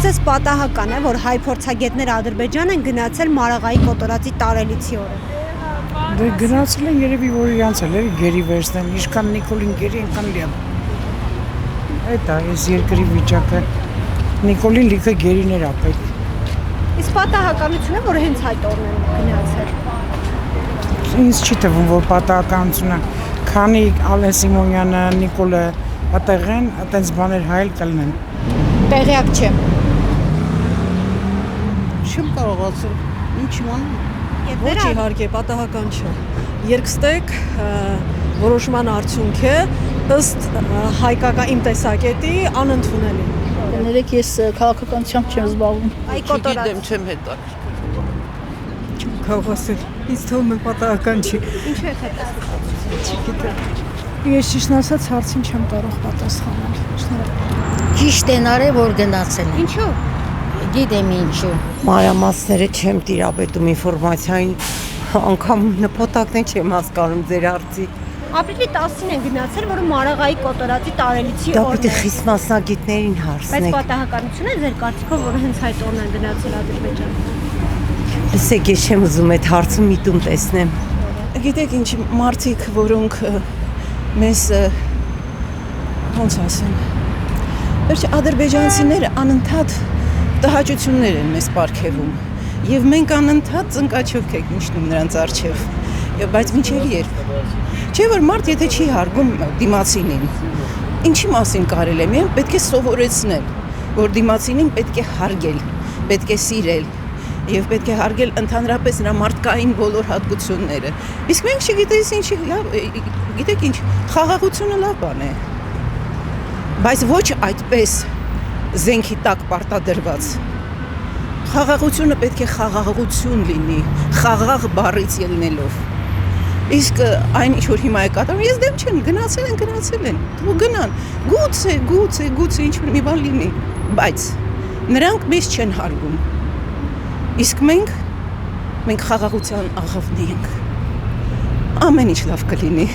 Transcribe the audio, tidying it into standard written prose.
Կարծես պատահական է, որ հայ փորձագետները Ադրբեջան են գնացել Մարաղայի կոտորածի տարելիցի օրը։ Դե գնացել են երևի որ իրանց էլ էլի գերի վերցնեն, ինչքան Նիկոլին գերի, այնքան լիավ։ Այդ է այս երկրի վիճակը։ Նիկոլին լիքը գերիներ ապեք։ Իսկ պատահականություն է, որ հենց այդ օրն են գնացել։ Ինձ չի թվում, որ պատահականություն է։ Քանի Ալեն Սիմոնյանը, Նիկոլը այդտեղ են, այդպես բաներ հայել կլինեն։ Տեղյակ չեմ։ Չեմ կարող ասել, ինչ իմանամ։ Ոչ իհարկե պատահական չէ։ Երկստեք որոշման արդյունք է ըստ հայկական իմ տեսակետի անընդունելի։ Ներեք ես քաղաքականությամբ չեմ զբաղվում։ Այ կոտորած։ Չգիտեմ, չեմ հետաքրքրվում։ Կարող ասել, ինձ թվում է պատահական չի։ Ինչու եք հետաքրքրվում։ Չգիտեմ։ Ես ճիշտն ասած հարցին չեմ կարող պատասխանել։ Ճիշտ են արել, որ գնացել են։ Ինչու։ Գիտեմ ինչու։ Մանրամասները չեմ տիրապետում ինֆորմացիային, անգամ նպատակն չեմ հասկանում ձեր հարցի։ Ապրիլի 10-ին են գնացել, որը Մարաղայի կոտորածի տարելիցի Դա օրն պիտի է։ խիստ մասնագետներին Բայց հարցնեք։ պատահականություն է ձեր կարծիքով, որ հենց այդ օրն են գնացել Ադրբեջան։ Լսեք, ես չեմ ուզում այդ հարցը միտում տեսնեմ։ Գիտեք ինչ, մարդիկ, որոնք մեզ ոնց ասեմ, վերջ ադրբեջանցիները անընդհատ տհաճություններ են մեզ պարգևում եւ մենք անընդհատ ծնկաչով ենք միշտում նրանց առջև բայց մինչեւ երբ չէ որ մարդ եթե չի հարգում դիմացինին ինչի մասին կարել է միայն պետք է սովորեցնել որ դիմացինին պետք է հարգել պետք է սիրել եւ պետք է հարգել ընդհանրապես նրա մարդկային բոլոր հատկությունները իսկ մենք չգիտես ինչի լավ գիտեք ինչ խաղաղությունը լավ բան է բայց ոչ այդպես զենքի տակ պարտադրված խաղաղությունը պետք է խաղաղություն լինի խաղաղ բառից ելնելով իսկ այն ինչ որ հիմա է կատարվում ես դեմ չեմ գնացել են թող գնան գուցե ինչ որ մի բան լինի բայց նրանք մեզ չեն հարգում իսկ մենք խաղաղության աղավնի ենք ամեն ինչ լավ կլինի